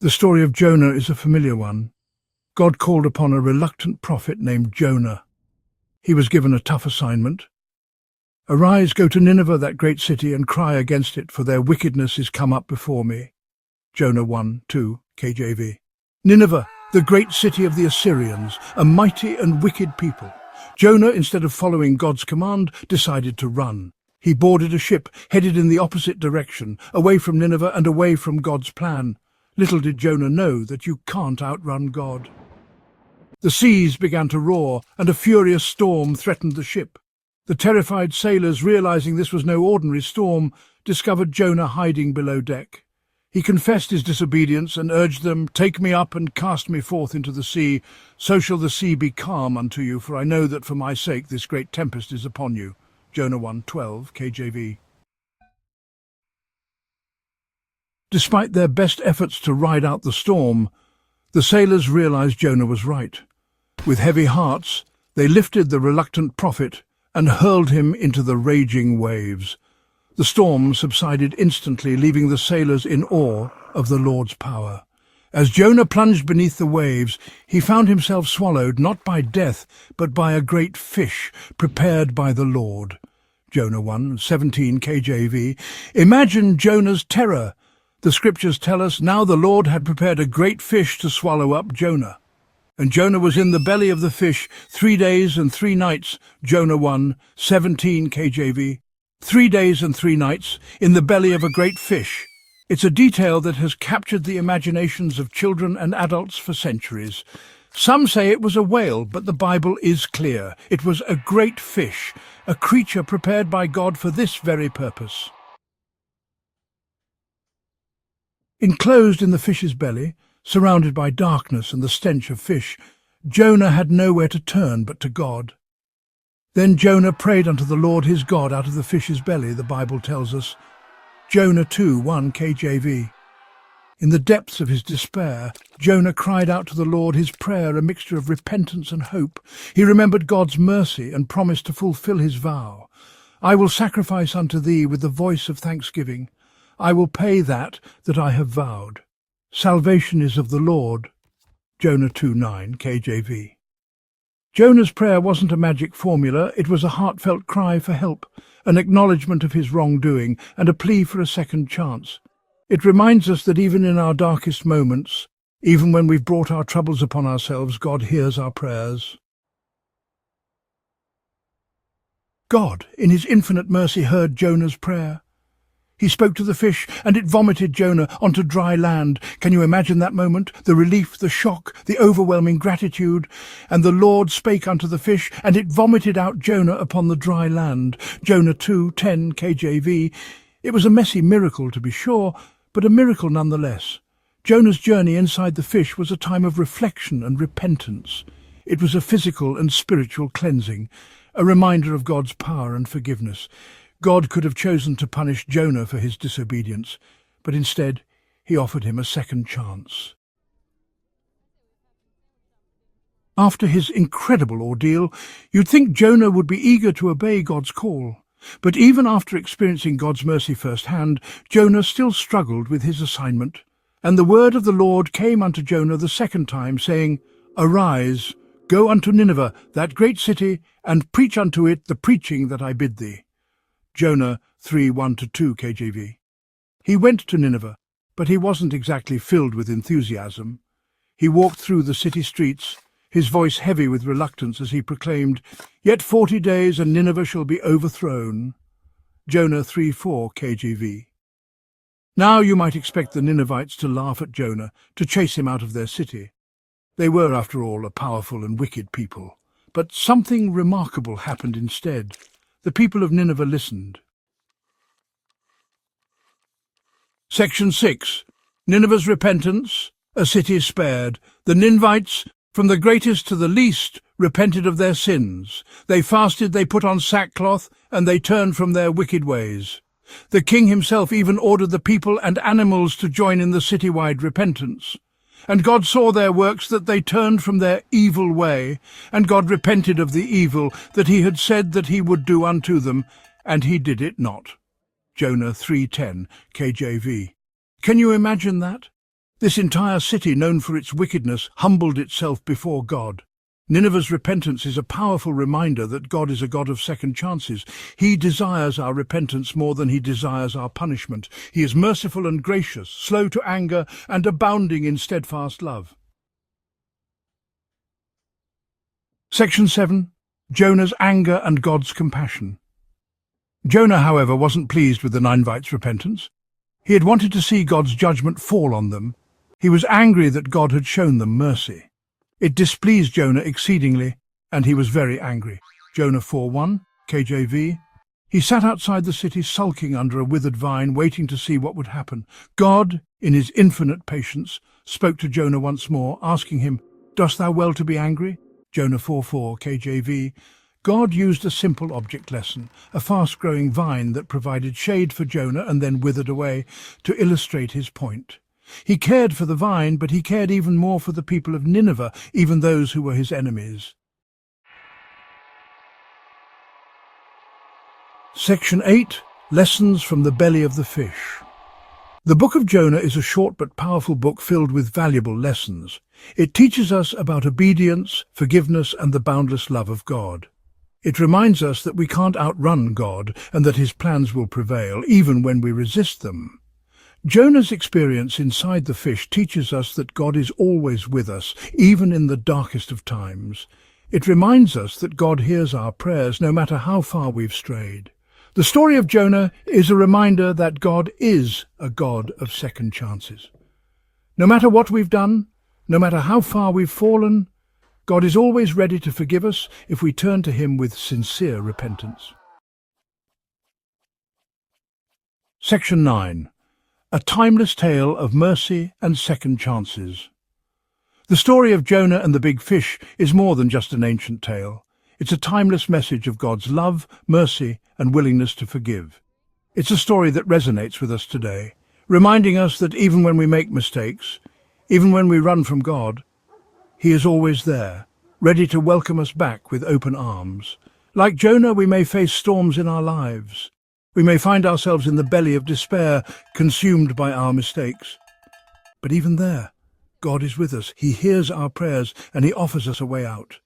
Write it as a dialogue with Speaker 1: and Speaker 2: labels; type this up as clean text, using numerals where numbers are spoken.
Speaker 1: The story of Jonah is a familiar one. God called upon a reluctant prophet named Jonah. He was given a tough assignment. "Arise, go to Nineveh, that great city, and cry against it, for their wickedness is come up before me." Jonah 1:2, KJV. Nineveh, the great city of the Assyrians, a mighty and wicked people. Jonah, instead of following God's command, decided to run. He boarded a ship, headed in the opposite direction, away from Nineveh and away from God's plan. Little did Jonah know that you can't outrun God. The seas began to roar, and a furious storm threatened the ship. The terrified sailors, realizing this was no ordinary storm, discovered Jonah hiding below deck. He confessed his disobedience and urged them, "Take me up and cast me forth into the sea. So shall the sea be calm unto you, for I know that for my sake this great tempest is upon you." Jonah 1:12, KJV. Despite their best efforts to ride out the storm, the sailors realized Jonah was right. With heavy hearts, they lifted the reluctant prophet and hurled him into the raging waves. The storm subsided instantly, leaving the sailors in awe of the Lord's power. As Jonah plunged beneath the waves, he found himself swallowed not by death, but by a great fish prepared by the Lord. Jonah 1:17 KJV. Imagine Jonah's terror. The scriptures tell us, "Now the Lord had prepared a great fish to swallow up Jonah. And Jonah was in the belly of the fish 3 days and 3 nights." Jonah 1:17 KJV. 3 days and 3 nights in the belly of a great fish. It's a detail that has captured the imaginations of children and adults for centuries. Some say it was a whale, but the Bible is clear. It was a great fish, a creature prepared by God for this very purpose. Enclosed in the fish's belly, surrounded by darkness and the stench of fish, Jonah had nowhere to turn but to God. Then Jonah prayed unto the Lord his God out of the fish's belly, the Bible tells us. Jonah 2:1 KJV. In the depths of his despair, Jonah cried out to the Lord, his prayer a mixture of repentance and hope. He remembered God's mercy and promised to fulfill his vow. "I will sacrifice unto thee with the voice of thanksgiving. I will pay that I have vowed. Salvation is of the Lord." Jonah 2:9 KJV. Jonah's prayer wasn't a magic formula, it was a heartfelt cry for help, an acknowledgement of his wrongdoing, and a plea for a second chance. It reminds us that even in our darkest moments, even when we've brought our troubles upon ourselves, God hears our prayers. God, in his infinite mercy, heard Jonah's prayer. He spoke to the fish, and it vomited Jonah onto dry land. Can you imagine that moment? The relief, the shock, the overwhelming gratitude. "And the Lord spake unto the fish, and it vomited out Jonah upon the dry land." Jonah 2:10 KJV. It was a messy miracle, to be sure, but a miracle nonetheless. Jonah's journey inside the fish was a time of reflection and repentance. It was a physical and spiritual cleansing, a reminder of God's power and forgiveness. God could have chosen to punish Jonah for his disobedience, but instead he offered him a second chance. After his incredible ordeal, you'd think Jonah would be eager to obey God's call. But even after experiencing God's mercy firsthand, Jonah still struggled with his assignment. And the word of the Lord came unto Jonah the second time, saying, "Arise, go unto Nineveh, that great city, and preach unto it the preaching that I bid thee." Jonah 3:1-2 KJV. He went to Nineveh, but he wasn't exactly filled with enthusiasm. He walked through the city streets, his voice heavy with reluctance as he proclaimed, "Yet 40 days and Nineveh shall be overthrown." Jonah 3:4 KJV. Now you might expect the Ninevites to laugh at Jonah, to chase him out of their city. They were, after all, a powerful and wicked people. But something remarkable happened instead. The people of Nineveh listened. Section 6. Nineveh's repentance, a city spared. The Ninevites, from the greatest to the least, repented of their sins. They fasted, they put on sackcloth, and they turned from their wicked ways. The king himself even ordered the people and animals to join in the citywide repentance. And God saw their works, that they turned from their evil way, and God repented of the evil that he had said that he would do unto them, and he did it not. Jonah 3:10 KJV. Can you imagine that? This entire city, known for its wickedness, humbled itself before God. Nineveh's repentance is a powerful reminder that God is a God of second chances. He desires our repentance more than he desires our punishment. He is merciful and gracious, slow to anger, and abounding in steadfast love. Section 7. Jonah's anger and God's compassion. Jonah, however, wasn't pleased with the Ninevites' repentance. He had wanted to see God's judgment fall on them. He was angry that God had shown them mercy. It displeased Jonah exceedingly, and he was very angry. Jonah 4:1, KJV. He sat outside the city sulking under a withered vine, waiting to see what would happen. God, in his infinite patience, spoke to Jonah once more, asking him, "Dost thou well to be angry?" Jonah 4:4, KJV. God used a simple object lesson, a fast-growing vine that provided shade for Jonah and then withered away, to illustrate his point. He cared for the vine, but he cared even more for the people of Nineveh, even those who were his enemies. Section 8. Lessons from the belly of the fish. The book of Jonah is a short but powerful book filled with valuable lessons. It teaches us about obedience, forgiveness, and the boundless love of God. It reminds us that we can't outrun God and that his plans will prevail, even when we resist them. Jonah's experience inside the fish teaches us that God is always with us, even in the darkest of times. It reminds us that God hears our prayers, no matter how far we've strayed. The story of Jonah is a reminder that God is a God of second chances. No matter what we've done, no matter how far we've fallen, God is always ready to forgive us if we turn to him with sincere repentance. Section 9. A timeless tale of mercy and second chances. The story of Jonah and the big fish is more than just an ancient tale. It's a timeless message of God's love, mercy, and willingness to forgive. It's a story that resonates with us today, reminding us that even when we make mistakes, even when we run from God, he is always there, ready to welcome us back with open arms. Like Jonah, we may face storms in our lives. We may find ourselves in the belly of despair, consumed by our mistakes. But even there, God is with us. He hears our prayers and he offers us a way out.